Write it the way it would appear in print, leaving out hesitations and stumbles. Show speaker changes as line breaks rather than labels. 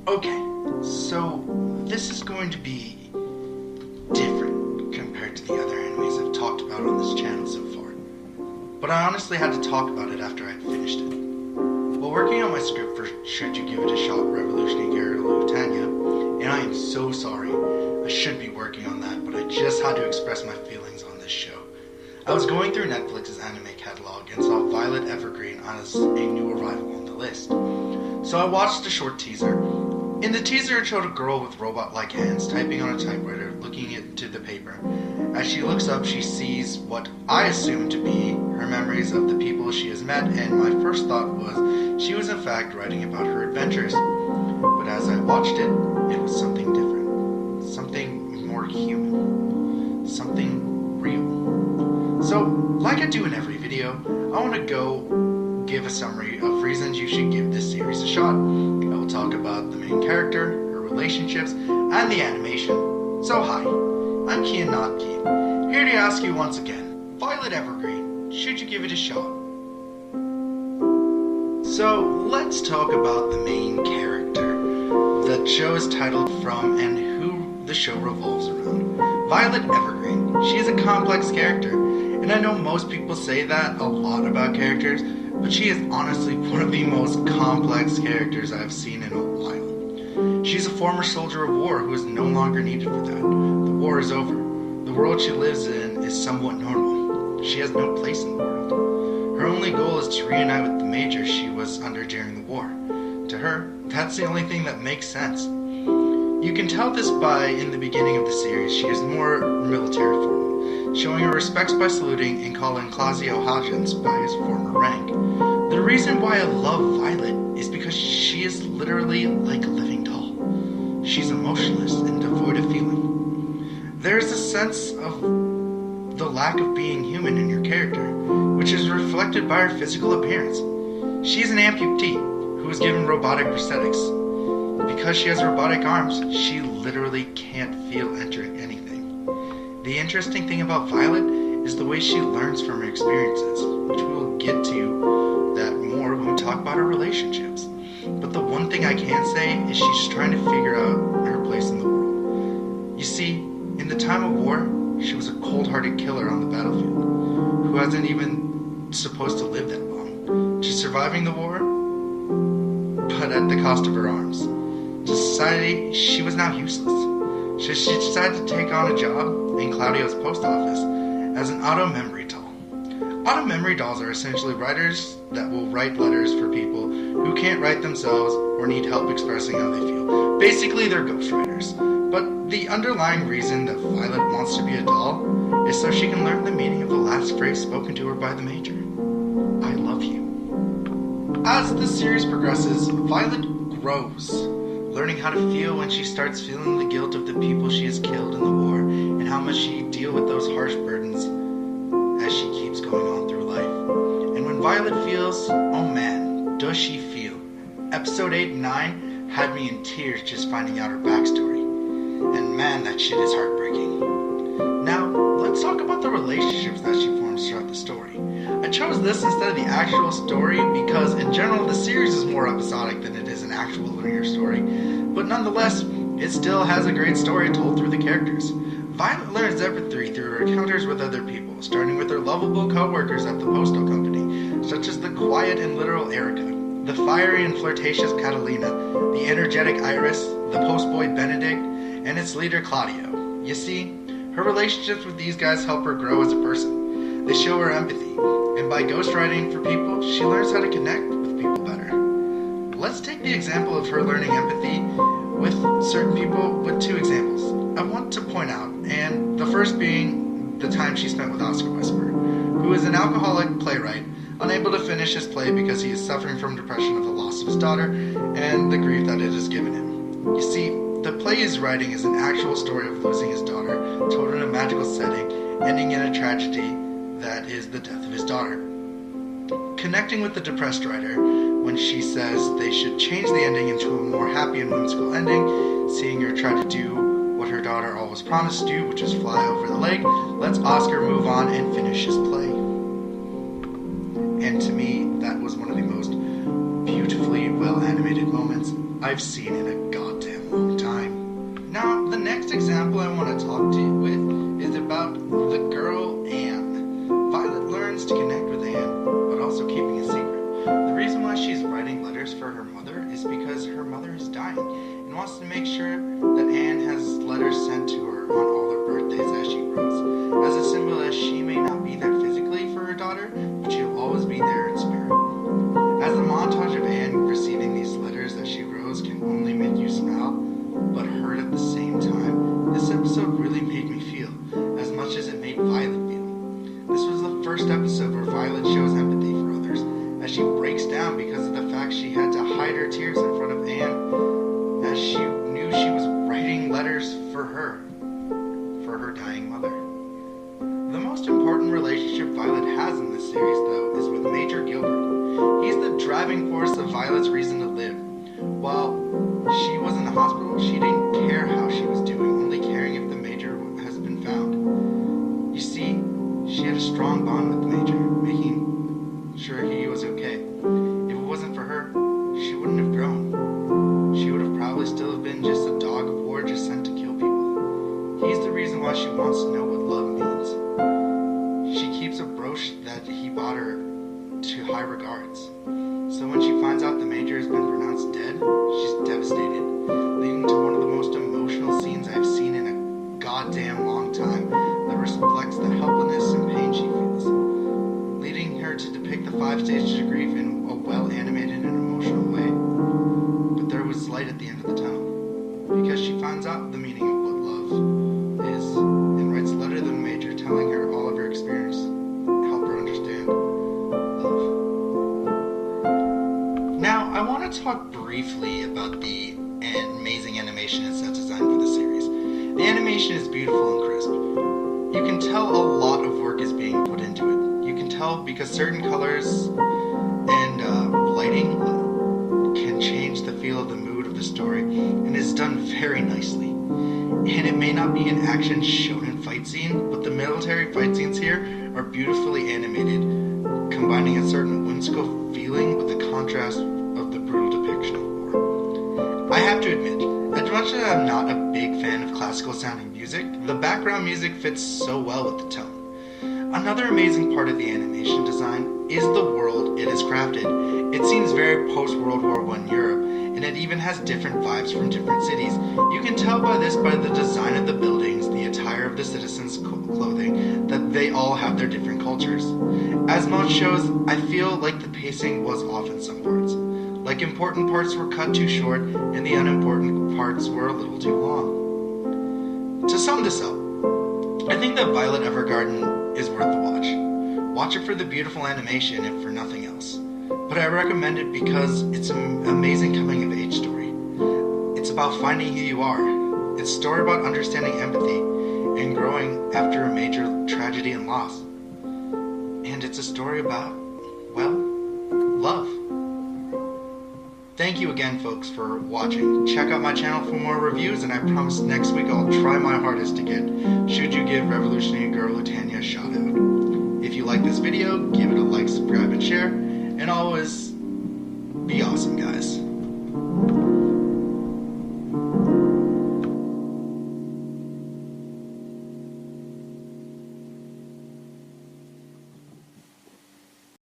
Okay, so this is going to be different compared to the other animes I've talked about on this channel so far. But I honestly had to talk about it after I'd finished it. While working on my script for Should You Give It a Shot, Revolutionary Girl Tanya, and I am so sorry, I should be working on that, but I just had to express my feelings on this show. I was going through Netflix's anime catalog and saw Violet Evergreen as a new arrival on the list. So I watched a short teaser. In the teaser, it showed a girl with robot-like hands typing on a typewriter, looking into the paper. As she looks up, she sees what I assume to be her memories of the people she has met, and my first thought was she was in fact writing about her adventures. But as I watched it, it was something different. Something more human. Something real. So, like I do in every video, I want to go give a summary of reasons you should give this series a shot. I will talk about the main character, her relationships, and the animation. So hi, I'm Kien not Kien, here to ask you once again, Violet Evergreen, should you give it a shot? So let's talk about the main character the show is titled from and who the show revolves around. Violet Evergreen, she is a complex character, and I know most people say that a lot about characters, but she is honestly one of the most complex characters I've seen in a while. She's a former soldier of war who is no longer needed for that. The war is over. The world she lives in is somewhat normal. She has no place in the world. Her only goal is to reunite with the major she was under during the war. To her, that's the only thing that makes sense. You can tell this by, in the beginning of the series, she is more military formal, showing her respects by saluting and calling Claudio Hodgins by his former rank. The reason why I love Violet is because she is literally like a living doll. She's emotionless and devoid of feeling. There's a sense of the lack of being human in your character, which is reflected by her physical appearance. She is an amputee who was given robotic prosthetics. Because she has robotic arms, she literally can't feel anything. The interesting thing about Violet is the way she learns from her experiences, which we will get to that more when we talk about her relationships. But the one thing I can say is she's trying to figure out her place in the world. You see, in the time of war, she was a cold-hearted killer on the battlefield, who hasn't even supposed to live that long. She's surviving the war, but at the cost of her arms. To society, she was now useless. So she decided to take on a job in Claudio's post office as an auto memory doll. Auto memory dolls are essentially writers that will write letters for people who can't write themselves or need help expressing how they feel. Basically, they're ghostwriters. But the underlying reason that Violet wants to be a doll is so she can learn the meaning of the last phrase spoken to her by the major. I love you. As the series progresses, Violet grows, learning how to feel when she starts feeling the guilt of the people she has killed in the war, and how much she deal with those harsh burdens as she keeps going on through life. And when Violet feels, oh man, does she feel. Episode 8 and 9 had me in tears just finding out her backstory. And man, that shit is heartbreaking. Now, let's talk about the relationships that she forms throughout the story. I chose this instead of the actual story because in general the series is more episodic than it is an actual linear story, but nonetheless, it still has a great story told through the characters. Violet learns everything through her encounters with other people, starting with her lovable co-workers at the postal company, such as the quiet and literal Erica, the fiery and flirtatious Catalina, the energetic Iris, the postboy Benedict, and its leader Claudio. You see, her relationships with these guys help her grow as a person. They show her empathy, and by ghostwriting for people, she learns how to connect with people better. Let's take the example of her learning empathy with certain people with two examples I want to point out, and the first being the time she spent with Oscar Whisper, who is an alcoholic playwright, unable to finish his play because he is suffering from depression of the loss of his daughter and the grief that it has given him. You see, the play he's writing is an actual story of losing his daughter, told in a magical setting, ending in a tragedy that is the death of his daughter. Connecting with the depressed writer when she says they should change the ending into a more happy and whimsical ending, seeing her try to do what her daughter always promised to do, which is fly over the lake, lets Oscar move on and finish his play. And to me, that was one of the most beautifully well animated moments I've seen in a goddamn long time. Now, the next example I want to talk to you with is about the girl Anne. Violet learns to connect with Anne, but also keeping a secret. The reason why she's writing letters for her mother is because her mother is dying and wants to make sure that Anne has letters sent to her on all her birthdays as she grows, as a symbol as she may not be there physically for her daughter, but she'll always be there in spirit. As the montage of Anne receiving these letters as she grows can only make you smile, but hurt at the same time, this episode really made me feel as much as it made Violet feel. This was the first episode where Violet shows empathy for others, as she breaks down because of the fact she had to hide her tears in front of Anne, as she knew she was writing letters for her dying mother. The most important relationship Violet has in this series, though, is with Major Gilbert. He's the driving force of Violet's reason to live. While she was in the hospital, she didn't care how she was doing, only caring if the Major has been found. You see, she had a strong bond with the Major, making sure he was okay. If it wasn't for her, she wouldn't have grown. She would have probably still have been just a dog of war just sent to kill people. He's the reason why she wants to know what love means. She keeps a brooch that he bought her to high regards. So when she finds out the Major has been pronounced dead, she's devastated, leading to one of the most emotional scenes I've seen in a goddamn long time that reflects the helplessness and pain she feels, leading her to depict the 5 stages of grief in a well-animated and emotional way. But there was light at the end of the tunnel, because she finds out the meaning of what love is, and writes a letter to the Major telling her all of her experience, help her understand love. Now, I want to talk briefly about the amazing animation and set design for the series. The animation is beautiful and crisp. You can tell a lot of work is being put into it. You can tell because certain colors and lighting can change the feel of the mood of the story, and it's done very nicely. And it may not be an action shonen fight scene, but the military fight scenes here are beautifully animated, combining a certain whimsical feeling with the contrast of the brutal depiction of war. I have to admit, as much as I'm not a big fan of classical sounding music, the background music fits so well with the tone. Another amazing part of the animation design is the world it has crafted. It seems very post-World War I Europe, and it even has different vibes from different cities. You can tell by the design of the buildings, the attire of the citizens' clothing, that they all have their different cultures. As most shows, I feel like the pacing was off in some parts. Like important parts were cut too short, and the unimportant parts were a little too long. To sum this up, I think that Violet Evergarden is worth the watch. Watch it for the beautiful animation, if for nothing else. But I recommend it because it's an amazing coming-of-age story. It's about finding who you are. It's a story about understanding empathy and growing after a major tragedy and loss. And it's a story about, well, love. Thank you again, folks, for watching. Check out my channel for more reviews, and I promise next week I'll try my hardest to get Should You Give Revolutionary Girl Lutania a Shout Out. If you like this video, give it a like, subscribe, and share. And always be awesome, guys.